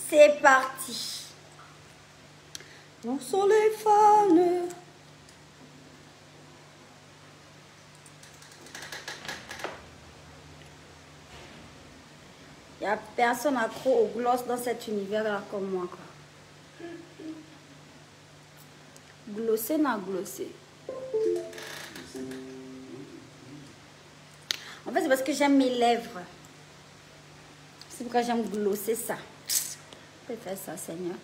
C'est parti. Où sont les fans? Il n'y a personne accro au gloss dans cet univers-là comme moi, quoi. Glosser, n'a glossé. En fait, c'est parce que j'aime mes lèvres. C'est pourquoi j'aime glosser ça. Je peux faire ça, Seigneur.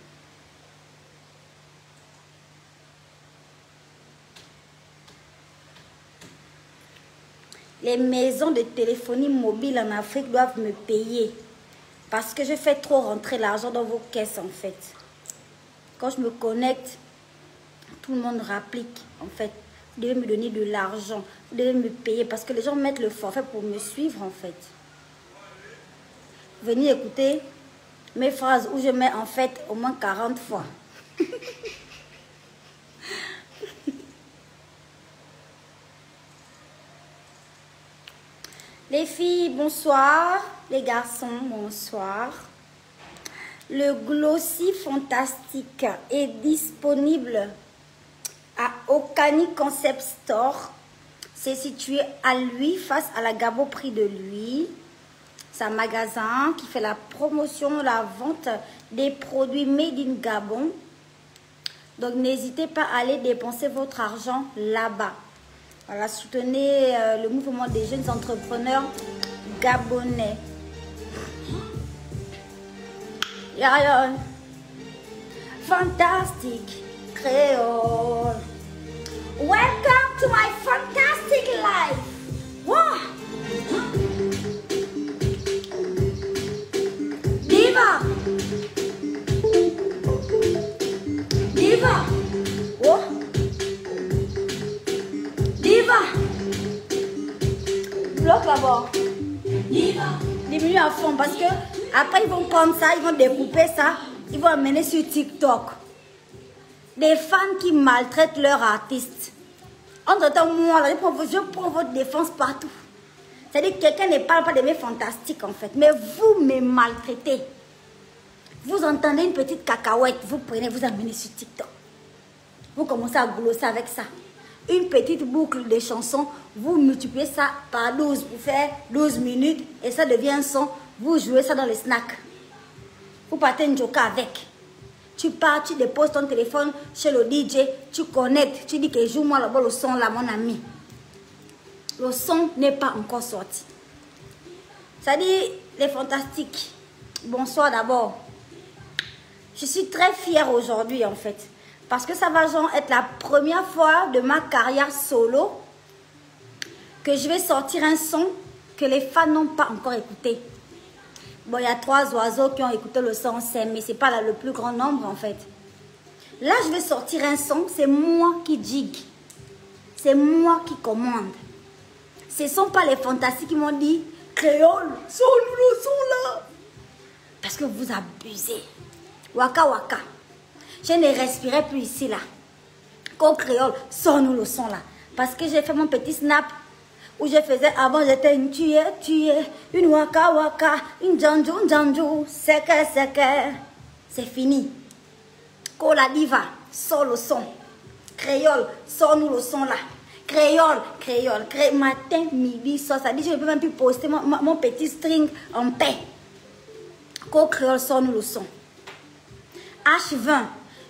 Les maisons de téléphonie mobile en Afrique doivent me payer. Parce que je fais trop rentrer l'argent dans vos caisses, en fait. Quand je me connecte, tout le monde rapplique, en fait. Vous devez me donner de l'argent. Vous devez me payer parce que les gens mettent le forfait pour me suivre, en fait. Venez écouter mes phrases où je mets, en fait, au moins 40 fois. Les filles, bonsoir. Les garçons, bonsoir. Le Glossy Fantastique est disponible à Okani Concept Store. C'est situé à lui, face à la Gabo Prix de lui. C'est un magasin qui fait la promotion, la vente des produits made in Gabon. Donc n'hésitez pas à aller dépenser votre argent là-bas. Voilà, soutenez le mouvement des jeunes entrepreneurs gabonais. Yeah. Fantastic Creole. Welcome to my fantastic life. Wow. Diva. Diva. Oh. Diva. Bloque là-bas. Diva. Diminue à fond parce que après ils vont prendre ça, ils vont découper ça, ils vont amener sur TikTok. Des fans qui maltraitent leurs artistes. Entre-temps, moi, là, je prends votre défense partout. C'est-à-dire que quelqu'un ne parle pas de mes fantastiques, en fait. Mais vous me maltraitez. Vous entendez une petite cacahuète, vous prenez, vous amenez sur TikTok. Vous commencez à glosser avec ça. Une petite boucle de chansons, vous multipliez ça par 12 pour faire 12 minutes et ça devient un son. Vous jouez ça dans les snacks. Vous partez un joker avec. Tu pars, tu déposes ton téléphone chez le DJ, tu connectes, tu dis que joue-moi là-bas le son là, mon ami. Le son n'est pas encore sorti. Ça dit, les fantastiques. Bonsoir d'abord. Je suis très fière aujourd'hui en fait. Parce que ça va genre être la première fois de ma carrière solo que je vais sortir un son que les fans n'ont pas encore écouté. Bon, il y a 3 oiseaux qui ont écouté le son, mais ce n'est pas là le plus grand nombre en fait. Là, je vais sortir un son, c'est moi qui gigue. C'est moi qui commande. Ce ne sont pas les fantastiques qui m'ont dit « Créole, sors-nous le son là !» Parce que vous abusez. Waka waka. Je ne respirais plus ici là. Qu'au créole, sors-nous le son là. Parce que j'ai fait mon petit snap où je faisais avant, j'étais une tuée, une waka waka, une janjou, seke. C'est fini. Qu'au la diva, sors le son. Créole, sors-nous le son là. Créole, matin, midi, soir. Ça dit, je ne peux même plus poster mon petit string en paix. Qu'au créole, sors-nous le son. H20.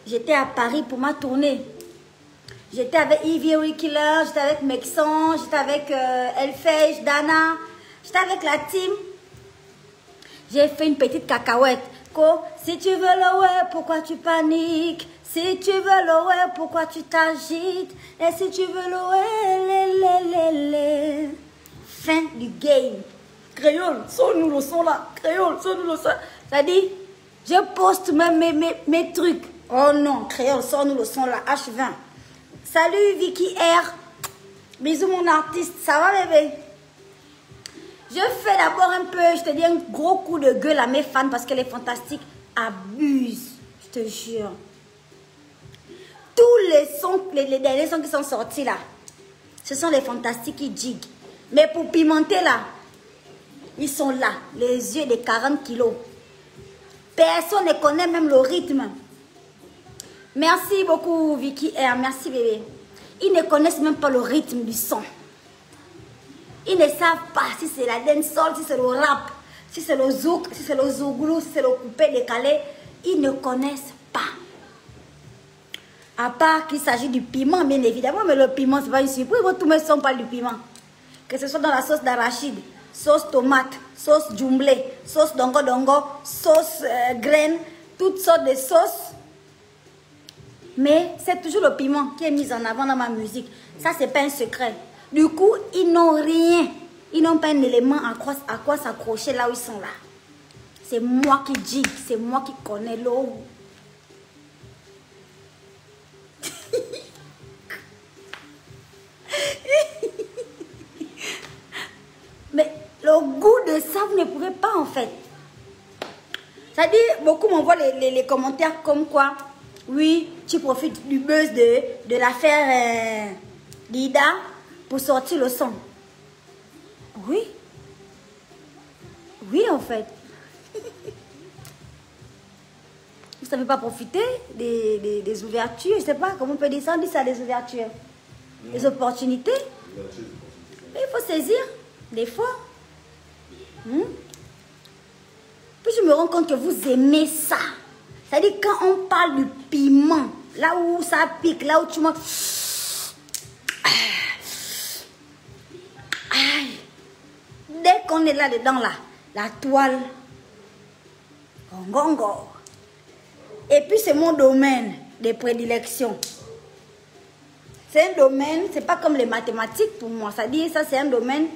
J'étais à Paris pour ma tournée. J'étais avec Ivy Killer, j'étais avec Mexon, j'étais avec Elfage, Dana. J'étais avec la team. J'ai fait une petite cacahuète. Si tu veux le ouais, pourquoi tu paniques? Si tu veux le ouais, pourquoi tu t'agites? Et si tu veux le ouais, fin du game. Créole, sonne-nous le son là. Créole, sonne-nous le son. Ça dit, je poste même mes trucs. Oh non, Créole, sors-nous le son là, H20. Salut Vicky R. Bisous mon artiste, ça va bébé? Je fais d'abord un peu, je te dis un gros coup de gueule à mes fans parce que les fantastiques abusent, je te jure. Tous les sons, les derniers sons qui sont sortis là, ce sont les fantastiques qui jiguent. Mais pour pimenter là, Ils sont là, les yeux de 40 kilos. Personne ne connaît même le rythme. Merci beaucoup, Vicky R. Merci, bébé. Ils ne connaissent même pas le rythme du son. Ils ne savent pas si c'est la dancehall, si c'est le rap, si c'est le zouk, si c'est le zouglou, si c'est le coupé décalé. Ils ne connaissent pas. À part qu'il s'agit du piment, bien évidemment, mais le piment, c'est pas une surprise. Tous mes sons parlent du piment. Que ce soit dans la sauce d'arachide, sauce tomate, sauce jumblé, sauce dongo dongo, sauce graine, toutes sortes de sauces. Mais c'est toujours le piment qui est mis en avant dans ma musique. Ça, c'est pas un secret. Du coup, ils n'ont rien. Ils n'ont pas un élément à quoi s'accrocher là où ils sont là. C'est moi qui dis, c'est moi qui connais l'eau. Mais le goût de ça, vous ne pouvez pas en fait. C'est-à-dire, beaucoup m'envoient les commentaires comme quoi, oui, tu profites du buzz de l'affaire Lida pour sortir le son. Oui. Oui, en fait. Vous ne savez pas profiter des ouvertures. Je ne sais pas comment on peut dire ça. On dit ça, des ouvertures. Des opportunités. Mais il faut saisir, des fois. Puis je me rends compte que vous aimez ça. C'est-à-dire quand on parle du piment, là où ça pique, là où tu manges. Dès qu'on est là-dedans, là, la toile. Gongo. Et puis c'est mon domaine de prédilection. C'est un domaine, c'est pas comme les mathématiques pour moi. C'est-à-dire ça c'est un domaine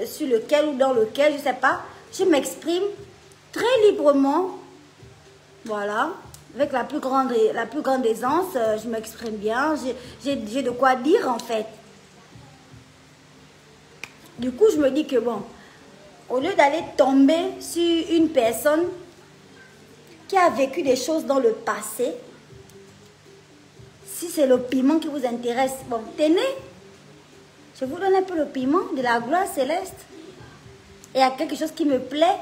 sur lequel ou dans lequel, je sais pas, je m'exprime très librement. Voilà. Avec la plus grande aisance, je m'exprime bien. J'ai de quoi dire en fait. Du coup, je me dis que bon, au lieu d'aller tomber sur une personne qui a vécu des choses dans le passé, si c'est le piment qui vous intéresse, bon, tenez, je vous donne un peu le piment de la gloire céleste. Et il y a quelque chose qui me plaît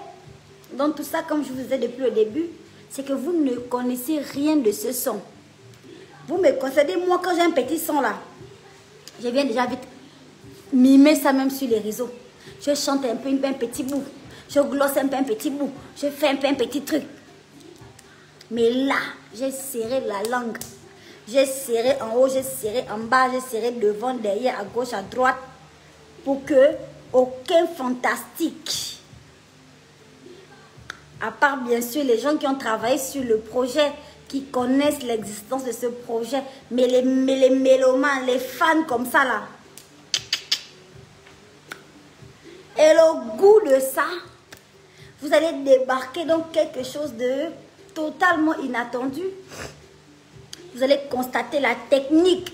dans tout ça, comme je vous ai dit depuis le début, c'est que vous ne connaissez rien de ce son. Vous me concédez, moi, quand j'ai un petit son là, je viens déjà vite mimer ça même sur les réseaux. Je chante un peu un petit bout. Je glosse un peu un petit bout. Je fais un peu un petit truc. Mais là, j'ai serré la langue. J'ai serré en haut, j'ai serré en bas, j'ai serré devant, derrière, à gauche, à droite. Pour que aucun fantastique, à part bien sûr les gens qui ont travaillé sur le projet, qui connaissent l'existence de ce projet, mais les mélomanes, les fans comme ça là, et le goût de ça, vous allez débarquer dans quelque chose de totalement inattendu. Vous allez constater la technique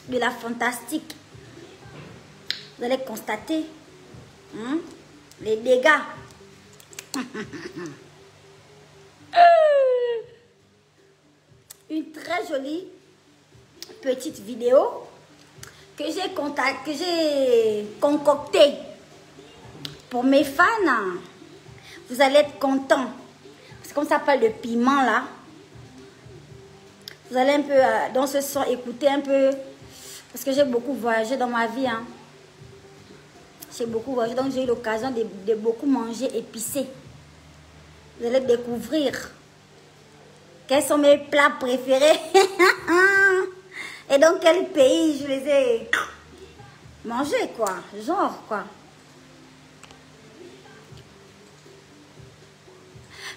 de la fantastique. Vous allez constater les dégâts. Une très jolie petite vidéo que j'ai concoctée pour mes fans. Vous allez être contents. C'est comme ça parle de piment là. Vous allez un peu dans ce son écouter un peu. Parce que j'ai beaucoup voyagé dans ma vie. Hein. J'ai beaucoup voyagé. Donc j'ai eu l'occasion de beaucoup manger épicé. Vous allez découvrir quels sont mes plats préférés. Et dans quel pays je les ai mangés quoi. Genre quoi.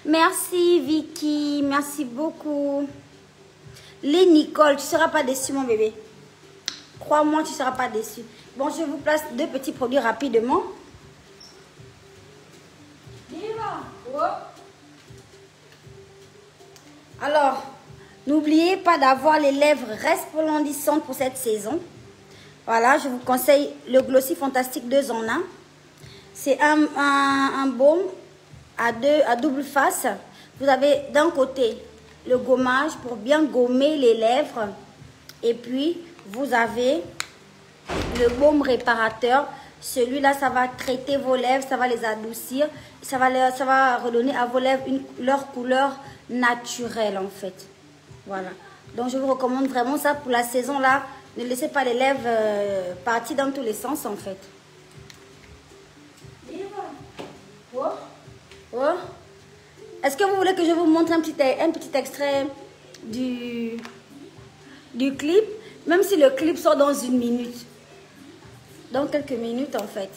Merci Vicky, merci beaucoup. Les Nicole, tu ne seras pas déçu mon bébé. Crois-moi, tu ne seras pas déçu. Bon, je vous place deux petits produits rapidement. Alors, n'oubliez pas d'avoir les lèvres resplendissantes pour cette saison. Voilà, je vous conseille le Glossy Fantastique 2 en 1. C'est un baume à double face. Vous avez d'un côté le gommage pour bien gommer les lèvres. Et puis, vous avez le baume réparateur Celui-là, ça va traiter vos lèvres, ça va les adoucir. Ça va redonner à vos lèvres leur couleur naturelle, en fait. Voilà. Donc, je vous recommande vraiment ça pour la saison, là. Ne laissez pas les lèvres partir dans tous les sens, en fait. Oh. Oh. Est-ce que vous voulez que je vous montre un petit extrait du clip? Même si le clip sort dans 1 minute. Dans quelques minutes, en fait.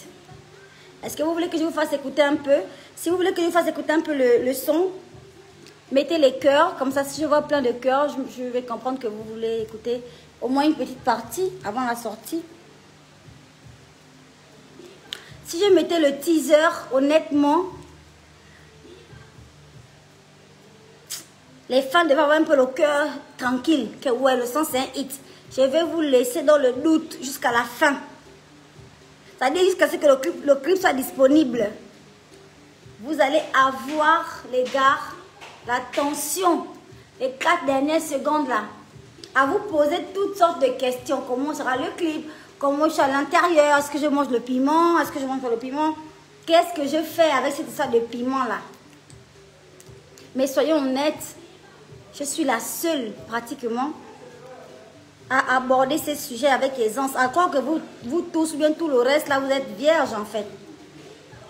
Est-ce que vous voulez que je vous fasse écouter un peu? Si vous voulez que je vous fasse écouter un peu le son, mettez les cœurs. Comme ça, si je vois plein de cœurs, je vais comprendre que vous voulez écouter au moins une petite partie avant la sortie. Si je mettais le teaser, honnêtement, les fans devaient avoir un peu le cœur tranquille. Que ouais, le son c'est un hit. Je vais vous laisser dans le doute jusqu'à la fin. C'est-à-dire jusqu'à ce que le clip soit disponible. Vous allez avoir, les gars, la tension, les 4 dernières secondes là, à vous poser toutes sortes de questions. Comment sera le clip? Comment je suis à l'intérieur? Est-ce que je mange le piment? Est-ce que je mange pas le piment? Qu'est-ce que je fais avec cette histoire de piment là? Mais soyons honnêtes, je suis la seule pratiquement à aborder ces sujets avec aisance. À croire que vous tous, ou bien tout le reste, là, vous êtes vierges, en fait.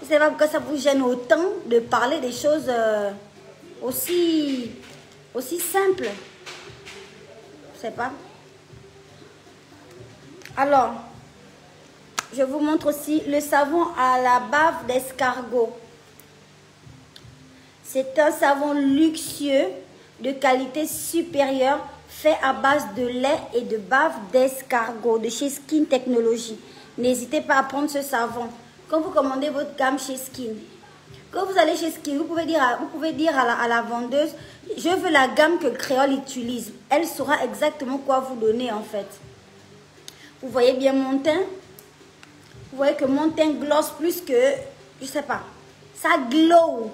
Je ne sais pas pourquoi ça vous gêne autant de parler des choses aussi simples. Je ne sais pas. Alors, je vous montre aussi le savon à la bave d'escargot. C'est un savon luxueux de qualité supérieure fait à base de lait et de bave d'escargot de chez Skin Technology. N'hésitez pas à prendre ce savon. Quand vous commandez votre gamme chez Skin, quand vous allez chez Skin, vous pouvez dire à la vendeuse, je veux la gamme que Créole utilise. Elle saura exactement quoi vous donner en fait. Vous voyez bien mon teint? Vous voyez que mon teint gloss plus que, je sais pas, ça glow.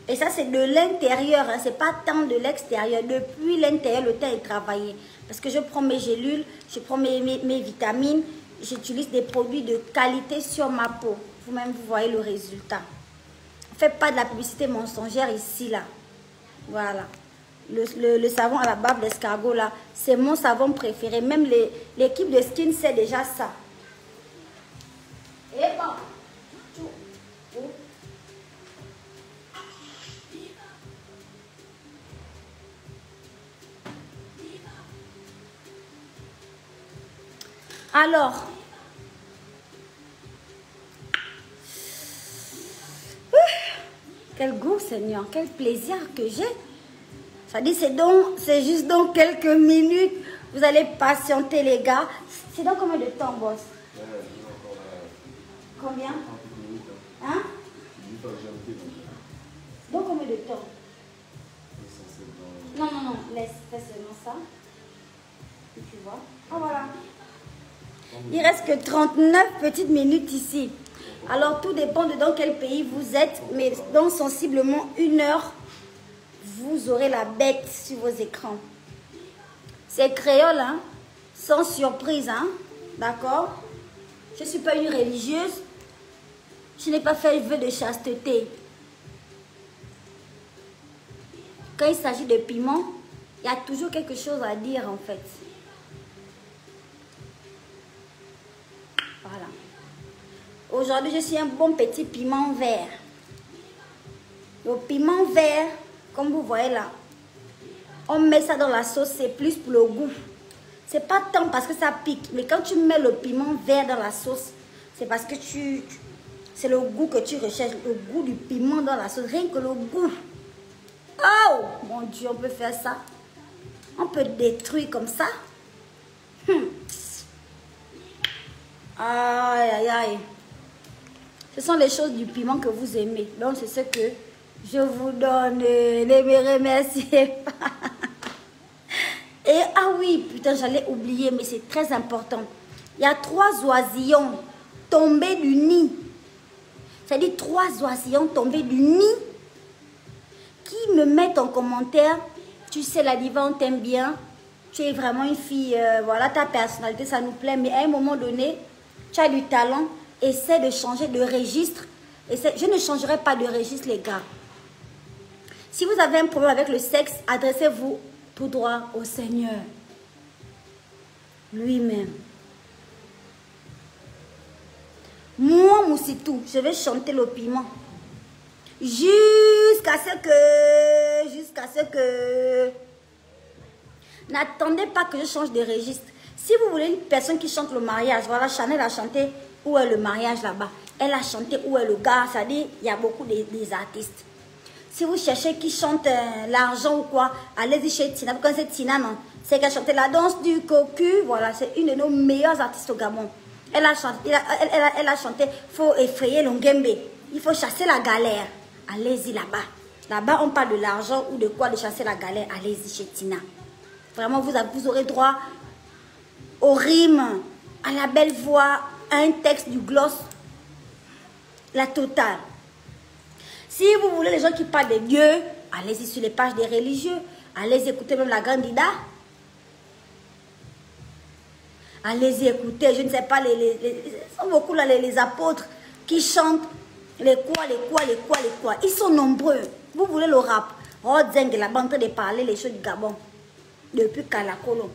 Et ça, c'est de l'intérieur, hein. C'est pas tant de l'extérieur. Depuis l'intérieur, le teint est travaillé. Parce que je prends mes gélules, je prends mes vitamines, j'utilise des produits de qualité sur ma peau. Vous-même, vous voyez le résultat. Ne faites pas de la publicité mensongère ici, là. Voilà. Le savon à la bave d'escargot, là, c'est mon savon préféré. Même l'équipe de Skin sait déjà ça. Et bon. Alors, quel goût, Seigneur, quel plaisir que j'ai. Ça dit, c'est juste dans quelques minutes. Vous allez patienter, les gars. C'est dans combien de temps, boss? Combien? Hein? Dans combien de temps? Non, non, non, laisse, fais seulement ça. Et tu vois. Ah, voilà. Il reste que 39 petites minutes ici. Alors, tout dépend de dans quel pays vous êtes. Mais dans sensiblement 1 heure, vous aurez la bête sur vos écrans. C'est créole, hein? Sans surprise, hein? D'accord? Je ne suis pas une religieuse. Je n'ai pas fait vœu de chasteté. Quand il s'agit de piment, il y a toujours quelque chose à dire, en fait. Voilà. Aujourd'hui, je suis un bon petit piment vert. Le piment vert, comme vous voyez là, on met ça dans la sauce, c'est plus pour le goût. C'est pas tant parce que ça pique, mais quand tu mets le piment vert dans la sauce, c'est parce que c'est le goût que tu recherches, le goût du piment dans la sauce, rien que le goût. Oh, mon Dieu, on peut faire ça. On peut détruire comme ça. Aïe, aïe, aïe. Ce sont les choses du piment que vous aimez. Donc, c'est ce que je vous donne. Ne me remerciez pas. Et, ah oui, putain, j'allais oublier, mais c'est très important. Il y a 3 oisillons tombés du nid. C'est-à-dire 3 oisillons tombés du nid qui me mettent en commentaire, tu sais, la diva, on t'aime bien. Tu es vraiment une fille, voilà, ta personnalité, ça nous plaît. Mais à un moment donné, tu as du talent. essaie de changer de registre. Je ne changerai pas de registre, les gars. Si vous avez un problème avec le sexe, adressez-vous tout droit au Seigneur. Lui-même. Moi, Moussitou, je vais chanter le piment. Jusqu'à ce que... N'attendez pas que je change de registre. Si vous voulez une personne qui chante le mariage, voilà, Chanel a chanté où est le mariage là-bas. Elle a chanté où est le gars, c'est-à-dire il y a beaucoup des artistes. Si vous cherchez qui chante l'argent ou quoi, allez-y chez Tina. Vous connaissez Tina, non? C'est qu'elle chantait la danse du cocu. Voilà, c'est une de nos meilleures artistes au Gabon. Elle a chanté, faut effrayer l'Ongembe. Il faut chasser la galère. Allez-y là-bas. Là-bas, on parle de l'argent ou de quoi de chasser la galère. Allez-y chez Tina. Vraiment, vous aurez droit au rime, à la belle voix, à un texte du gloss. La totale. Si vous voulez les gens qui parlent de Dieu, allez-y sur les pages des religieux. Allez-y écouter même la grande Ida. Allez-y écouter, je ne sais pas, sont beaucoup là, les apôtres qui chantent les quoi. Ils sont nombreux. Vous voulez le rap. Rodzeng est là-bas en train de parler les choses du Gabon. Depuis Kalakolo.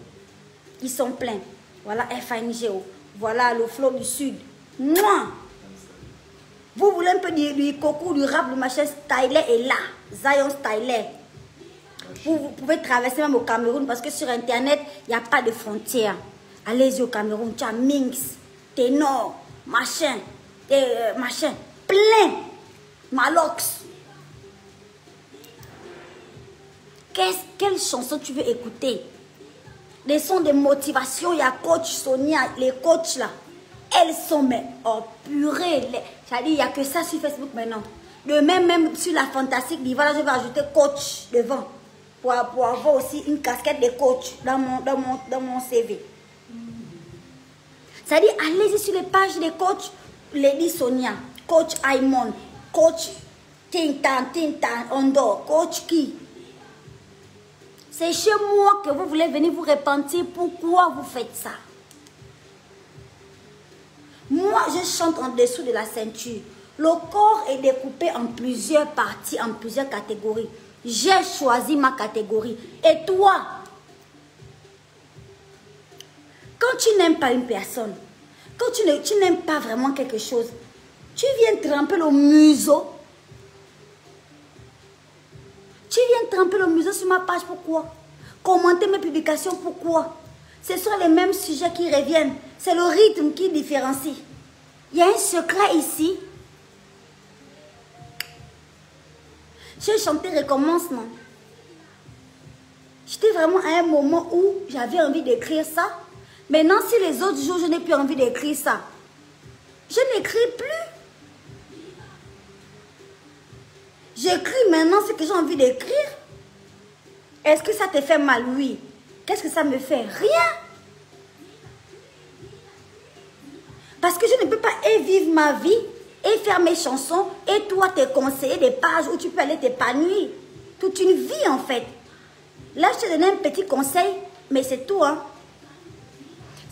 Ils sont pleins. Voilà FNGO. Voilà le flow du Sud. Moi. Vous voulez un peu du coco, du rap, du machin, Styler est là. Zion Styler. Vous pouvez traverser même au Cameroun parce que sur Internet, il n'y a pas de frontières. Allez-y au Cameroun, tu as Minx, Ténor, machin, plein. Malox. Quelle chanson tu veux écouter? Des sons de motivation, il y a coach Sonia, les coachs là. Elles sont, mais oh purée, c'est-à-dire il n'y a que ça sur Facebook maintenant. De même sur la fantastique Diva, là, je vais ajouter coach devant. Pour avoir aussi une casquette de coach dans mon CV. C'est-à-dire, allez-y sur les pages des coachs, Lady Sonia, coach Aymon, coach Tintan, Ondo, coach qui. C'est chez moi que vous voulez venir vous repentir. Pourquoi vous faites ça? Moi, je chante en dessous de la ceinture. Le corps est découpé en plusieurs parties, en plusieurs catégories. J'ai choisi ma catégorie. Et toi, quand tu n'aimes pas une personne, quand tu n'aimes pas vraiment quelque chose, tu viens tremper le museau. Tu viens tremper le museau sur ma page, pourquoi? Commenter mes publications, pourquoi? Ce sont les mêmes sujets qui reviennent. C'est le rythme qui différencie. Il y a un secret ici. J'ai chanté Recommencement. J'étais vraiment à un moment où j'avais envie d'écrire ça. Maintenant, si les autres jours, je n'ai plus envie d'écrire ça, je n'écris plus. J'écris maintenant ce que j'ai envie d'écrire. Est-ce que ça te fait mal? Oui. Qu'est-ce que ça me fait? Rien. Parce que je ne peux pas vivre ma vie et faire mes chansons et toi te conseiller des pages où tu peux aller t'épanouir. Toute une vie en fait. Là, je te donne un petit conseil, mais c'est tout. Hein.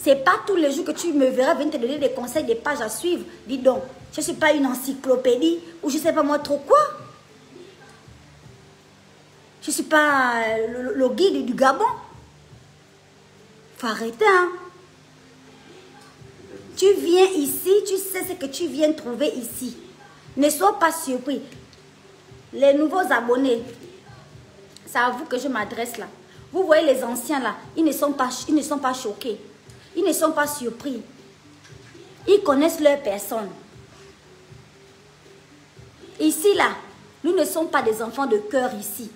C'est pas tous les jours que tu me verras venir te donner des conseils, des pages à suivre. Dis donc, je ne suis pas une encyclopédie ou je ne sais pas moi trop quoi. Je ne suis pas le guide du Gabon. Faut arrêter, hein. Tu viens ici, tu sais ce que tu viens trouver ici. Ne sois pas surpris. Les nouveaux abonnés, c'est à vous que je m'adresse là. Vous voyez les anciens là, ils ne sont pas choqués. Ils ne sont pas surpris. Ils connaissent leur personne. Ici là, nous ne sommes pas des enfants de cœur ici.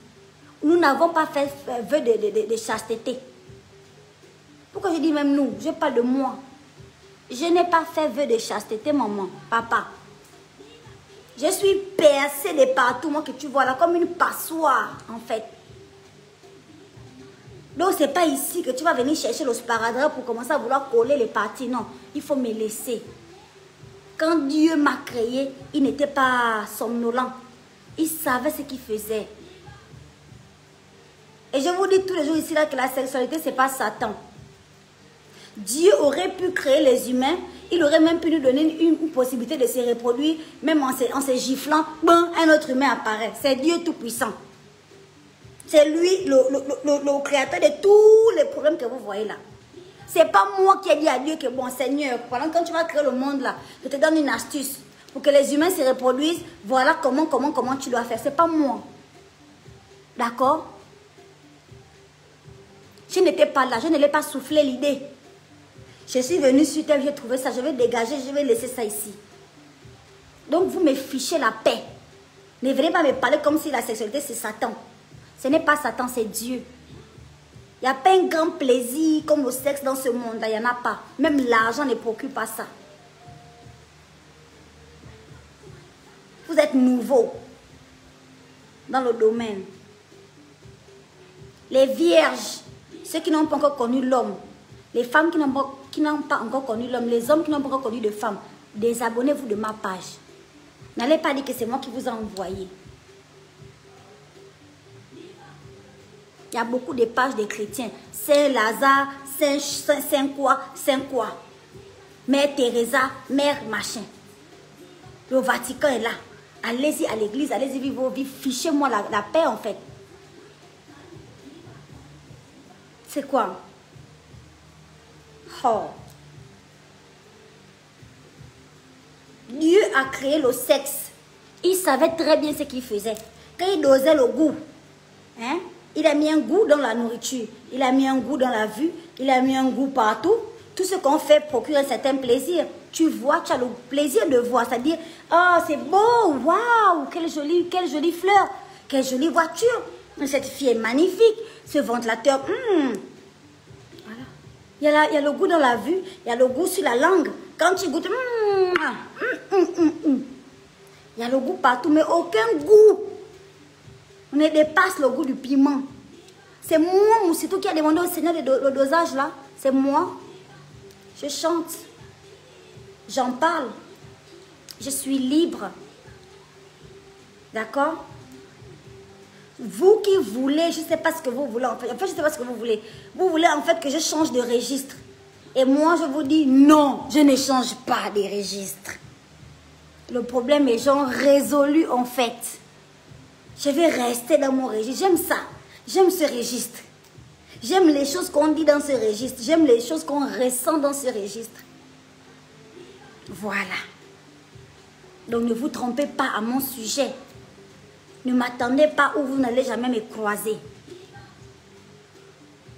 Nous n'avons pas fait vœu de chasteté. Pourquoi je dis même nous? Je parle de moi. Je n'ai pas fait vœu de chasteté, maman, papa. Je suis percée de partout, moi, que tu vois là, comme une passoire, en fait. Donc, ce n'est pas ici que tu vas venir chercher le sparadrap pour commencer à vouloir coller les parties. Non, il faut me laisser. Quand Dieu m'a créé, il n'était pas somnolent. Il savait ce qu'il faisait. Et je vous dis tous les jours ici là que la sexualité, ce n'est pas Satan. Dieu aurait pu créer les humains. Il aurait même pu nous donner une possibilité de se reproduire, même en se giflant. Bon, un autre humain apparaît. C'est Dieu Tout-Puissant. C'est lui, le créateur de tous les problèmes que vous voyez là. C'est pas moi qui ai dit à Dieu que bon Seigneur, pendant quand tu vas créer le monde là, je te donne une astuce pour que les humains se reproduisent. Voilà comment tu dois faire. C'est pas moi. D'accord? Je n'étais pas là, je ne l'ai pas soufflé l'idée. Je suis venue sur terre, j'ai trouvé ça, je vais dégager, je vais laisser ça ici. Donc vous me fichez la paix. Ne venez pas me parler comme si la sexualité c'est Satan. Ce n'est pas Satan, c'est Dieu. Il n'y a pas un grand plaisir comme le sexe dans ce monde-là, il n'y en a pas. Même l'argent ne procure pas ça. Vous êtes nouveau dans le domaine. Les vierges, ceux qui n'ont pas encore connu l'homme, les femmes qui n'ont pas encore connu l'homme, les hommes qui n'ont pas encore connu de femmes, désabonnez-vous de ma page. N'allez pas dire que c'est moi qui vous ai envoyé. Il y a beaucoup de pages des chrétiens. Saint Lazare, Saint quoi. Mère Teresa, Mère machin. Le Vatican est là. Allez-y à l'église, allez-y vivre vos vies. Fichez-moi la paix en fait. C'est quoi? Oh. Dieu a créé le sexe. Il savait très bien ce qu'il faisait. Quand il dosait le goût, hein, il a mis un goût dans la nourriture. Il a mis un goût dans la vue. Il a mis un goût partout. Tout ce qu'on fait procure un certain plaisir. Tu vois, tu as le plaisir de voir. C'est-à-dire, oh, c'est beau, waouh, quelle jolie fleur, quelle jolie voiture. Cette fille est magnifique. Ce ventilateur, voilà. Il y a le goût dans la vue, il y a le goût sur la langue. Quand tu goûtes, il y a le goût partout, mais aucun goût ne dépasse le goût du piment. C'est moi, Moussitou, qui a demandé au Seigneur le dosage là. C'est moi. Je chante. J'en parle. Je suis libre. D'accord? Vous qui voulez, je ne sais pas ce que vous voulez en fait. En fait, je ne sais pas ce que vous voulez. Vous voulez en fait que je change de registre. Et moi, je vous dis non, je ne change pas de registre. Le problème est genre résolu en fait. Je vais rester dans mon registre. J'aime ça. J'aime ce registre. J'aime les choses qu'on dit dans ce registre. J'aime les choses qu'on ressent dans ce registre. Voilà. Donc ne vous trompez pas à mon sujet. Ne m'attendez pas où vous n'allez jamais me croiser.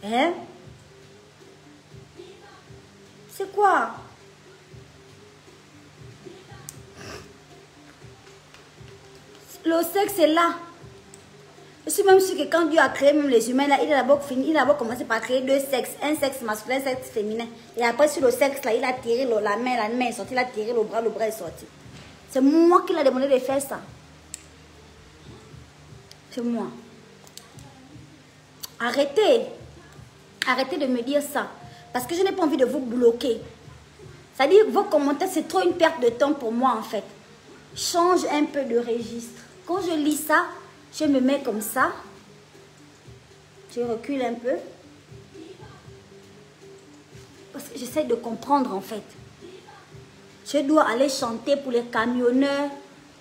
Hein? C'est quoi? Le sexe est là. Je suis même sûre que quand Dieu a créé même les humains, là, il a d'abord commencé par créer deux sexes. Un sexe masculin, un sexe féminin. Et après, sur le sexe, là, il a tiré la main est sortie. Il a tiré le bras est sorti. C'est moi qui l'a demandé de faire ça. C'est moi. Arrêtez. Arrêtez de me dire ça. Parce que je n'ai pas envie de vous bloquer. C'est-à-dire, vos commentaires, c'est trop une perte de temps pour moi, en fait. Change un peu de registre. Quand je lis ça, je me mets comme ça. Je recule un peu. Parce que j'essaie de comprendre, en fait. Je dois aller chanter pour les camionneurs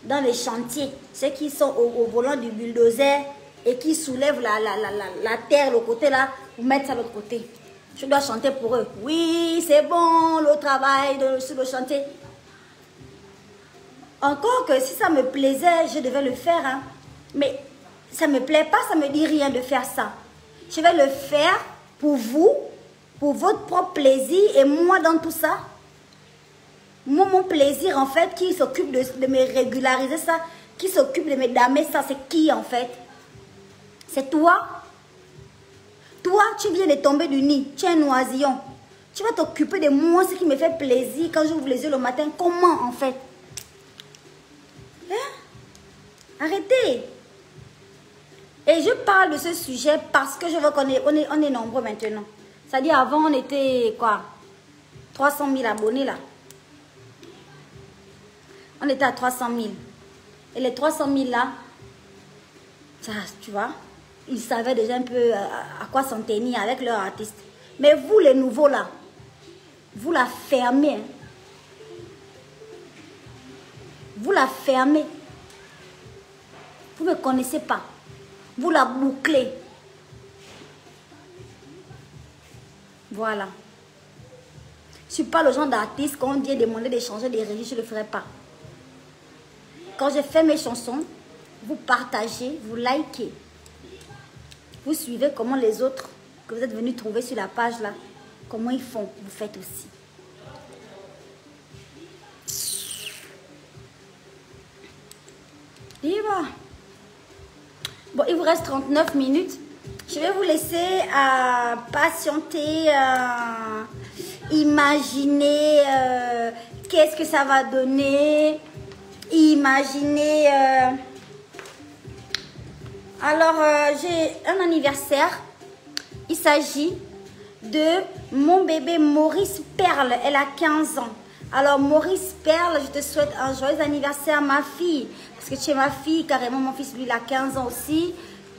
dans les chantiers. Ceux qui sont au volant du bulldozer et qui soulèvent la terre, le côté là, pour mettre ça de l'autre côté. Je dois chanter pour eux. Oui, c'est bon, le travail sur le chantier. Encore que si ça me plaisait, je devais le faire. Hein. Mais ça ne me plaît pas, ça ne me dit rien de faire ça. Je vais le faire pour vous, pour votre propre plaisir. Et moi, dans tout ça, moi, mon plaisir, en fait, qui s'occupe de me régulariser ça, qui s'occupe de me damer ça, c'est qui, en fait? C'est toi. Toi, tu viens de tomber du nid. Tu es un oisillon. Tu vas t'occuper de moi, ce qui me fait plaisir quand j'ouvre les yeux le matin. Comment, en fait? Hein? Arrêtez. Et je parle de ce sujet parce que je vois qu'on est nombreux maintenant. C'est-à-dire, avant, on était, quoi? 300 000 abonnés, là. On était à 300 000. Et les 300 000, là, ça, tu vois, ils savaient déjà un peu à quoi s'en tenir avec leur artiste. Mais vous, les nouveaux, là, Vous la fermez. Hein. Vous la fermez. Vous ne connaissez pas. Vous la bouclez. Voilà. Je ne suis pas le genre d'artiste quand on vient demander de changer de registre, je ne le ferai pas. Quand je fais mes chansons, vous partagez, vous likez. Vous suivez comment les autres que vous êtes venus trouver sur la page là, comment ils font, vous faites aussi. Diva. Bon, il vous reste 39 minutes. Je vais vous laisser patienter, imaginer qu'est-ce que ça va donner. Imaginez. Alors, j'ai un anniversaire. Il s'agit de mon bébé Maurice Perle. Elle a 15 ans. Alors, Maurice Perle, je te souhaite un joyeux anniversaire, ma fille. Parce que tu es ma fille, carrément, mon fils, lui, il a 15 ans aussi.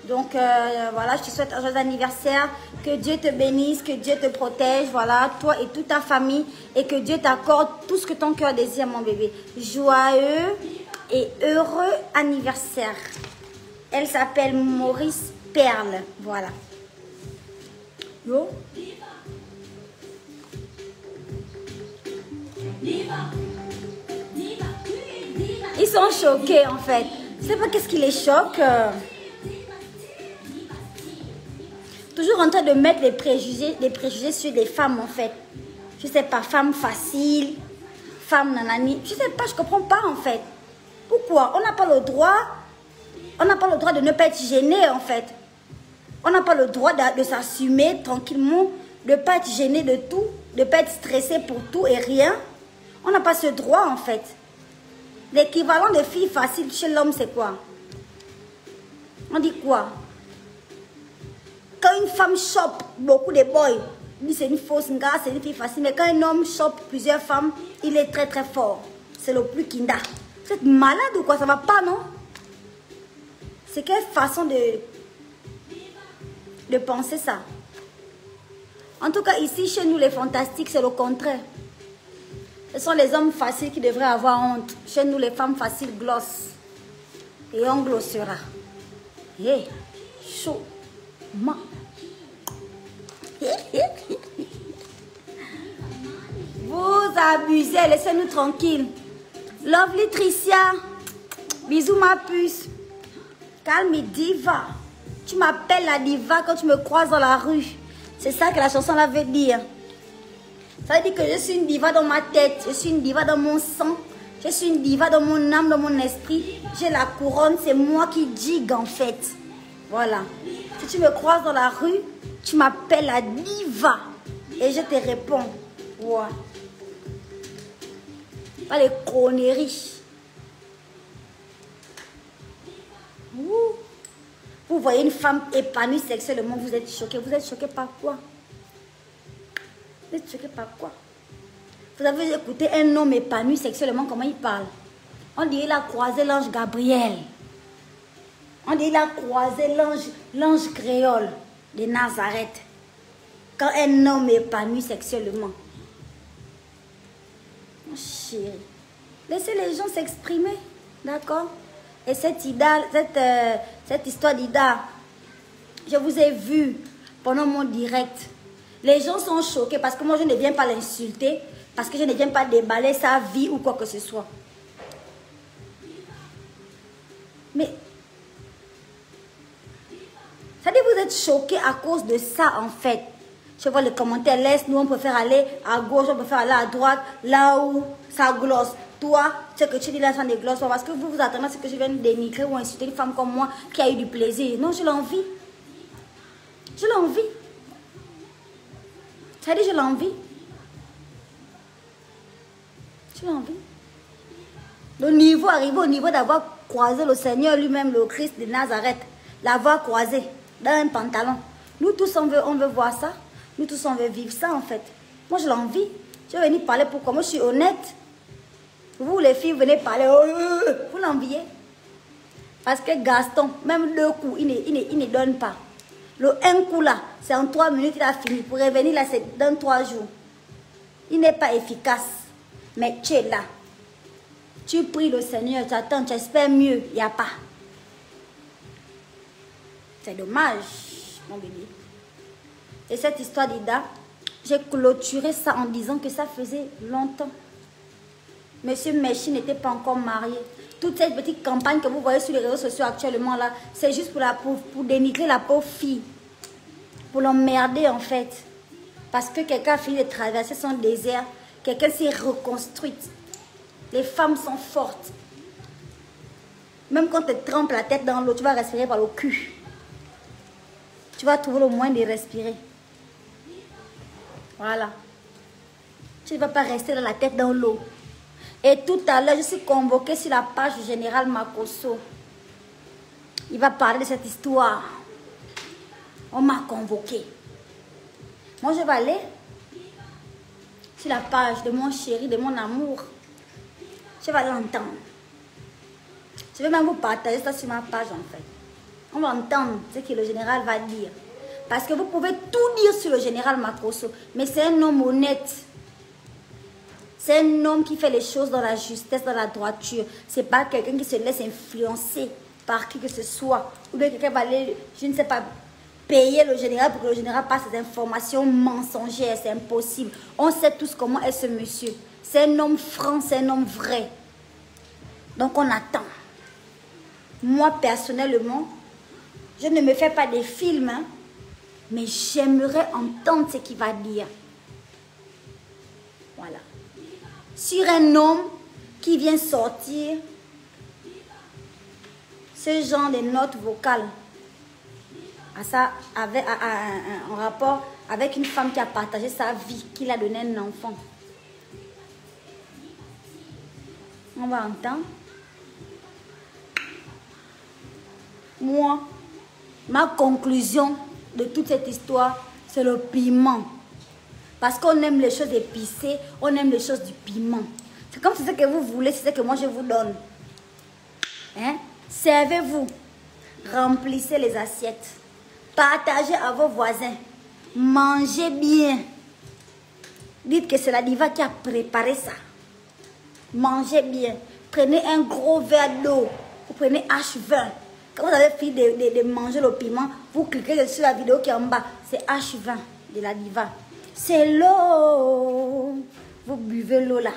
Donc, voilà, je te souhaite un joyeux anniversaire. Que Dieu te bénisse, que Dieu te protège, voilà, toi et toute ta famille. Et que Dieu t'accorde tout ce que ton cœur désire, mon bébé. Joyeux et heureux anniversaire. Elle s'appelle Maurice Perle, voilà. Yo. Ils sont choqués, en fait. Je ne sais pas qu'est-ce qui les choque. Toujours en train de mettre les préjugés sur les femmes, en fait. Je sais pas, femme facile, femme nanani. Je sais pas, je comprends pas, en fait. Pourquoi? On n'a pas le droit de ne pas être gêné, en fait. On n'a pas le droit de s'assumer tranquillement, de ne pas être gêné de tout, de ne pas être stressé pour tout et rien. On n'a pas ce droit, en fait. L'équivalent de fille facile chez l'homme, c'est quoi? On dit quoi? Quand une femme chope beaucoup de boys, c'est une fausse gars, c'est une fille facile. Mais quand un homme chope plusieurs femmes, il est très très fort. C'est le plus kinda. Vous êtes malade ou quoi? Ça va pas, non? C'est quelle façon de penser ça? En tout cas, ici, chez nous, les fantastiques, c'est le contraire. Ce sont les hommes faciles qui devraient avoir honte. Chez nous, les femmes faciles glossent. Et on glossera. Hé, chaud. Ma. Vous abusez, laissez-nous tranquilles. Lovely Tricia. Bisous ma puce. Calme diva. Tu m'appelles la diva quand tu me croises dans la rue. C'est ça que la chanson là veut dire. Ça veut dire que je suis une diva dans ma tête. Je suis une diva dans mon sang. Je suis une diva dans mon âme, dans mon esprit. J'ai la couronne. C'est moi qui digue en fait. Voilà. Si tu me croises dans la rue, tu m'appelles la diva. Et je te réponds. Ouais. Pas les conneries. Vous voyez une femme épanouie sexuellement, vous êtes choqué. Vous êtes choqué par quoi? Vous êtes choqué par quoi? Vous avez écouté un homme épanoui sexuellement, comment il parle? On dit il a croisé l'ange Gabriel. On dit il a croisé l'ange créole de Nazareth. Quand un homme épanoui sexuellement. Mon chéri, laissez les gens s'exprimer, d'accord? Et cette histoire d'Ida, je vous ai vu pendant mon direct. Les gens sont choqués parce que moi, je ne viens pas l'insulter, parce que je ne viens pas déballer sa vie ou quoi que ce soit. Mais, ça dit vous êtes choqués à cause de ça, en fait. Je vois les commentaires, laisse-nous, on préfère aller à gauche, on préfère aller à droite, là où ça glosse. Toi, ce que tu dis là, ça ne glosse pas. Parce que vous vous attendez à ce que je vienne dénigrer ou insulter une femme comme moi qui a eu du plaisir. Non, je l'envie. Je l'envie. Ça dit, je l'envie. Je l'envie. Le niveau, arrivé au niveau d'avoir croisé le Seigneur lui-même, le Christ de Nazareth. L'avoir croisé dans un pantalon. Nous tous, on veut voir ça. Nous tous, on veut vivre ça, en fait. Moi, je l'envie. Je vais venir parler pourquoi. Moi, je suis honnête. Vous, les filles, venez parler. Vous l'enviez. Parce que Gaston, même 2 coups, il ne donne pas. Le 1 coup là, c'est en 3 minutes, il a fini. Pour revenir là, c'est dans 3 jours. Il n'est pas efficace. Mais tu es là. Tu pries le Seigneur, tu attends, tu espères mieux. Il n'y a pas. C'est dommage, mon bébé. Et cette histoire d'Ida, j'ai clôturé ça en disant que ça faisait longtemps. Monsieur Mechi n'était pas encore marié. Toute cette petite campagne que vous voyez sur les réseaux sociaux actuellement là, c'est juste pour dénigrer la pauvre fille. Pour l'emmerder en fait. Parce que quelqu'un a fini de traverser son désert. Quelqu'un s'est reconstruite. Les femmes sont fortes. Même quand tu trempes la tête dans l'eau, tu vas respirer par le cul. Tu vas trouver le moyen de respirer. Voilà. Tu ne vas pas rester dans la tête dans l'eau. Et tout à l'heure, je suis convoquée sur la page du général Makosso. Il va parler de cette histoire. On m'a convoquée. Moi, je vais aller sur la page de mon chéri, de mon amour. Je vais l'entendre. Je vais même vous partager ça sur ma page, en fait. On va entendre ce que le général va dire. Parce que vous pouvez tout dire sur le général Makosso. Mais c'est un homme honnête. C'est un homme qui fait les choses dans la justesse, dans la droiture. C'est pas quelqu'un qui se laisse influencer par qui que ce soit. Ou bien quelqu'un va aller, je ne sais pas, payer le général pour que le général passe des informations mensongères. C'est impossible. On sait tous comment est ce monsieur. C'est un homme franc, c'est un homme vrai. Donc on attend. Moi, personnellement, je ne me fais pas des films, hein, mais j'aimerais entendre ce qu'il va dire. Voilà. Sur un homme qui vient sortir ce genre de notes vocales en rapport avec une femme qui a partagé sa vie, qui l'a donné un enfant. On va entendre. Moi, ma conclusion de toute cette histoire, c'est le piment. Parce qu'on aime les choses épicées, on aime les choses du piment. C'est comme c'est ce que vous voulez, c'est ce que moi je vous donne. Hein? Servez-vous, remplissez les assiettes, partagez à vos voisins, mangez bien. Dites que c'est la diva qui a préparé ça. Mangez bien, prenez un gros verre d'eau, vous prenez H20. Quand vous avez fini de manger le piment, vous cliquez sur la vidéo qui est en bas, c'est H20 de la diva. C'est l'eau. Vous buvez l'eau là.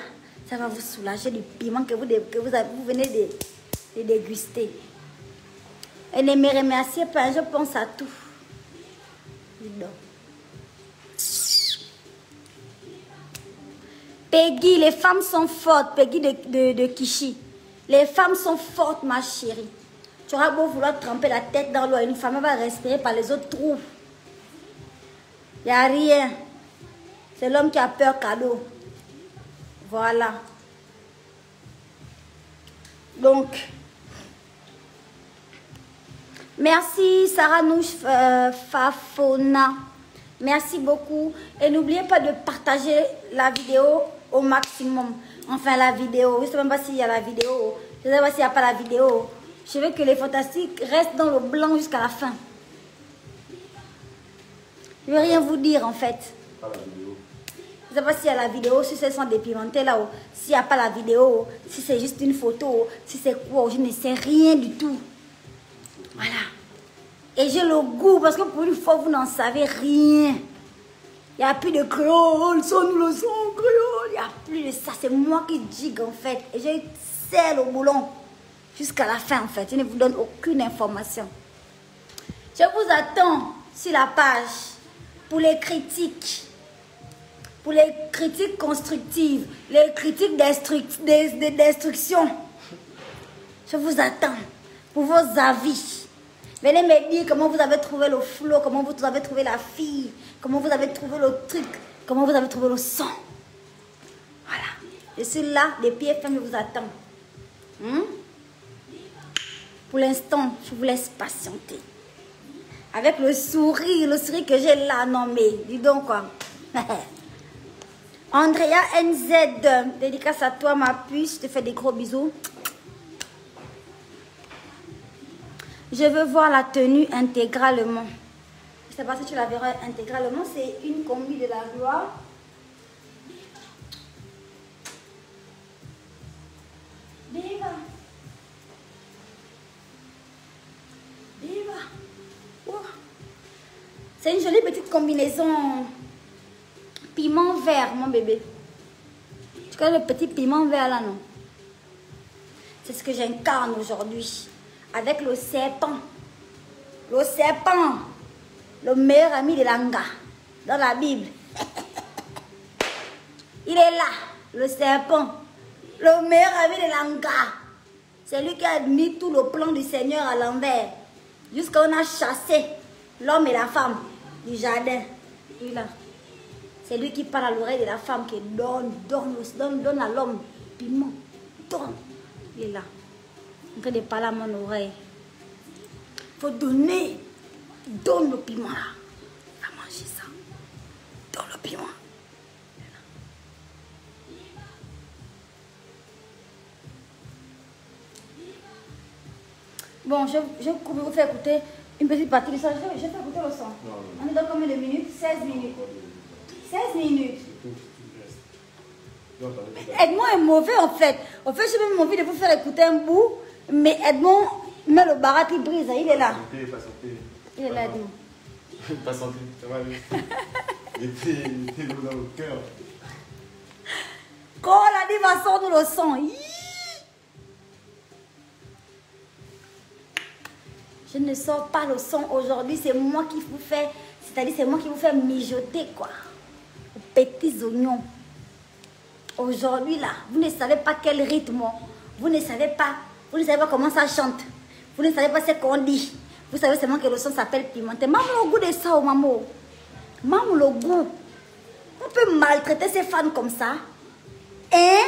Ça va vous soulager du piment que vous venez de déguster. Et ne me remerciez pas, je pense à tout. Peggy, les femmes sont fortes. Peggy de Kishi. Les femmes sont fortes, ma chérie. Tu auras beau vouloir tremper la tête dans l'eau, une femme va respirer par les autres trous. Il n'y a rien. C'est l'homme qui a peur cadeau. Voilà. Donc, merci Sarah Nouche Fafona. Merci beaucoup. Et n'oubliez pas de partager la vidéo au maximum. Enfin, la vidéo. Je ne sais même pas s'il y a la vidéo. Je ne sais pas s'il n'y a pas la vidéo. Je veux que les fantastiques restent dans le blanc jusqu'à la fin. Je ne veux rien vous dire en fait. Pas la vidéo. Je ne sais pas s'il y a la vidéo, si c'est sans dépimenté là-haut. S'il n'y a pas la vidéo, si c'est juste une photo, si c'est quoi, je ne sais rien du tout. Voilà. Et j'ai le goût parce que pour une fois, vous n'en savez rien. Il n'y a plus de créole, sonne le son créole. Il n'y a plus de ça. C'est moi qui digue en fait. Et j'ai serre au boulon jusqu'à la fin en fait. Je ne vous donne aucune information. Je vous attends sur la page pour les critiques. Pour les critiques constructives. Les critiques de destruction. Je vous attends pour vos avis. Venez me dire comment vous avez trouvé le flow, comment vous avez trouvé la fille, comment vous avez trouvé le truc, comment vous avez trouvé le son. Voilà. Je suis là, des pieds fermes, je vous attends. Pour l'instant, je vous laisse patienter. Avec le sourire que j'ai là, non mais, dis donc quoi. Andrea NZ, dédicace à toi ma puce, je te fais des gros bisous. Je veux voir la tenue intégralement. Je ne sais pas si tu la verras intégralement. C'est une combi de la gloire. C'est une jolie petite combinaison piment vert, mon bébé. Tu connais le petit piment vert là, non? C'est ce que j'incarne aujourd'hui. Avec le serpent. Le serpent. Le meilleur ami de l'anga. Dans la Bible. Il est là. Le serpent. Le meilleur ami de l'anga. C'est lui qui a mis tout le plan du Seigneur à l'envers. Jusqu'à on a chassé l'homme et la femme du jardin. Lui là. C'est lui qui parle à l'oreille de la femme qui donne à l'homme piment. Donne. Il est là. En train de parler à mon oreille. Il faut donner. Donne le piment là. Va manger ça. Donne le piment. Bon, je vous faire écouter une petite partie de ça. Je vais faire écouter le son. On est dans combien de minutes? 16 minutes. 16 minutes. Edmond est mauvais en fait. En fait, j'ai même envie de vous faire écouter un bout. Mais Edmond met le barat, il brise. Il est là. Il est là, Edmond. Pas santé, ça va aller. Il était dans le cœur. Quand la diva sort de le son. Je ne sors pas le son aujourd'hui, c'est moi qui vous fais, c'est-à-dire c'est moi qui vous fais mijoter quoi. Petits oignons. Aujourd'hui là, vous ne savez pas quel rythme, vous ne savez pas comment ça chante, vous ne savez pas ce qu'on dit. Vous savez seulement que le son s'appelle pimenté. Maman le goût de ça, maman. Maman le goût. On peut maltraiter ces fans comme ça. Et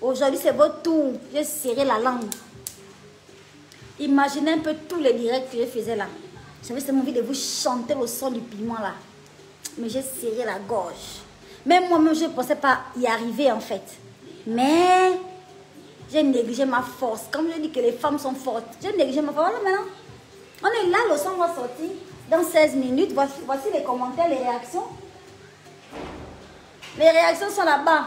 aujourd'hui c'est votre tour. J'ai serré la langue. Imaginez un peu tous les directs que je faisais là. J'avais seulement envie de vous chanter le son du piment là. Mais j'ai serré la gorge. Même moi-même, je ne pensais pas y arriver en fait. Mais j'ai négligé ma force. Comme je dis que les femmes sont fortes, j'ai négligé ma force. Voilà maintenant. On est là, le son va sortir dans 16 minutes. Voici les commentaires, les réactions. Les réactions sont là-bas.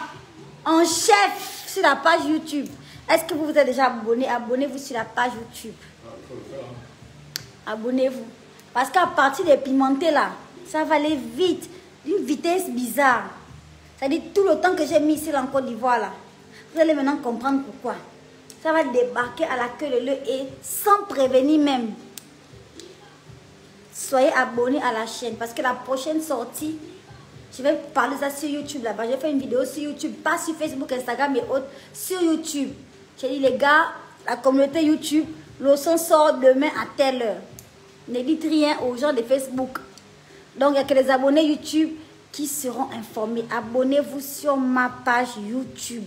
En chef sur la page YouTube. Est-ce que vous vous êtes déjà abonné? Abonnez-vous sur la page YouTube. Abonnez-vous. Parce qu'à partir des pimentés là, ça va aller vite. D'une vitesse bizarre. C'est-à-dire tout le temps que j'ai mis ici en Côte d'Ivoire là. Vous allez maintenant comprendre pourquoi. Ça va débarquer à la queue de l'œuf et sans prévenir même. Soyez abonnés à la chaîne. Parce que la prochaine sortie, je vais parler ça sur YouTube là-bas. Je vais faire une vidéo sur YouTube. Pas sur Facebook, Instagram et autres. Sur YouTube. J'ai dit les gars, la communauté YouTube, le son sort demain à telle heure. Ne dites rien aux gens de Facebook. Donc il n'y a que les abonnés YouTube qui seront informés. Abonnez-vous sur ma page YouTube.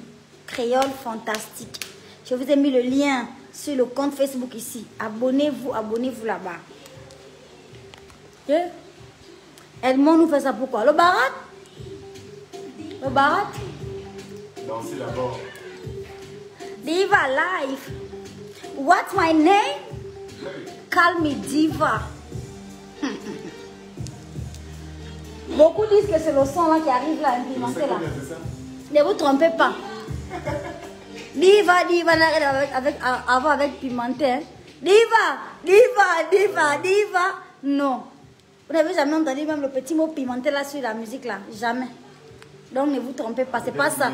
Créole Fantastique. Je vous ai mis le lien sur le compte Facebook ici. Abonnez-vous là-bas. Okay? Edmond nous fait ça pourquoi? Le barat? Le barat? Dansez d'abord. Diva Life. What's my name? Call me Diva. Beaucoup disent que c'est le son là qui arrive là, implémenté là. Ne vous trompez pas. Diva, avant avec pimenté. Hein. Diva. Non. Vous n'avez jamais entendu même le petit mot pimenté là sur la musique là. Jamais. Donc ne vous trompez pas, c'est pas ça.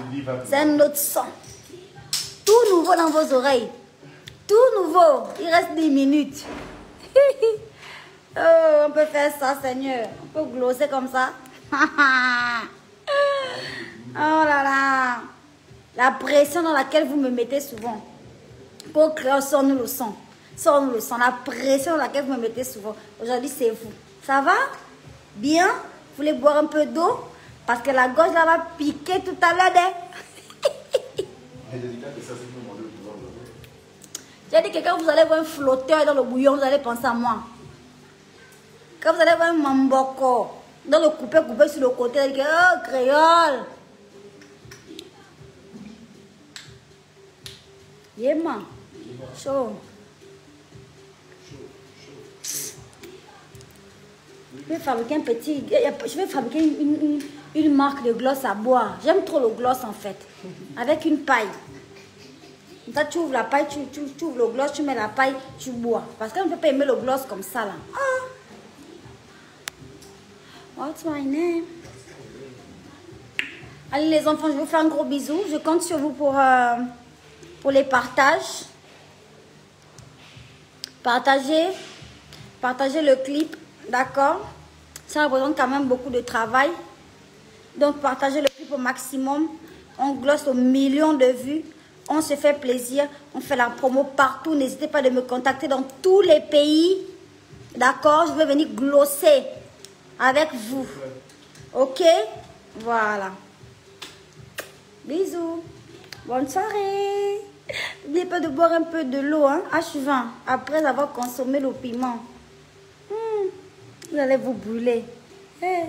C'est un autre son. Tout nouveau dans vos oreilles. Tout nouveau. Il reste 10 minutes. Oh, on peut faire ça, Seigneur. On peut glosser comme ça. Oh là là. La pression dans laquelle vous me mettez souvent. Pour créer, sors-nous le son. Sors-nous le son. La pression dans laquelle vous me mettez souvent. Aujourd'hui, c'est vous. Ça va? Bien? Vous voulez boire un peu d'eau? Parce que la gorge là va piquer tout à l'heure. J'ai dit que quand vous allez voir un flotteur dans le bouillon, vous allez penser à moi. Quand vous allez voir un mamboko dans le coupé sur le côté, vous allez dire, oh, créole. Yéma. Chaud. Je vais fabriquer un petit... Je vais fabriquer une marque de gloss à boire. J'aime trop le gloss en fait. Avec une paille. Quand tu ouvres la paille, tu ouvres le gloss, tu mets la paille, tu bois. Parce qu'on ne peut pas aimer le gloss comme ça là. Ah. What's my name? Allez les enfants, je vous fais un gros bisou. Je compte sur vous pour les partages. Partagez le clip, d'accord? Ça représente quand même beaucoup de travail. Donc partagez le clip au maximum. On glosse aux millions de vues. On se fait plaisir. On fait la promo partout. N'hésitez pas de me contacter dans tous les pays. D'accord? Je vais venir glosser avec vous. Ok? Voilà. Bisous. Bonne soirée. N'oubliez pas de boire un peu de l'eau, hein, H20, après avoir consommé le piment. Vous allez vous brûler. Hey.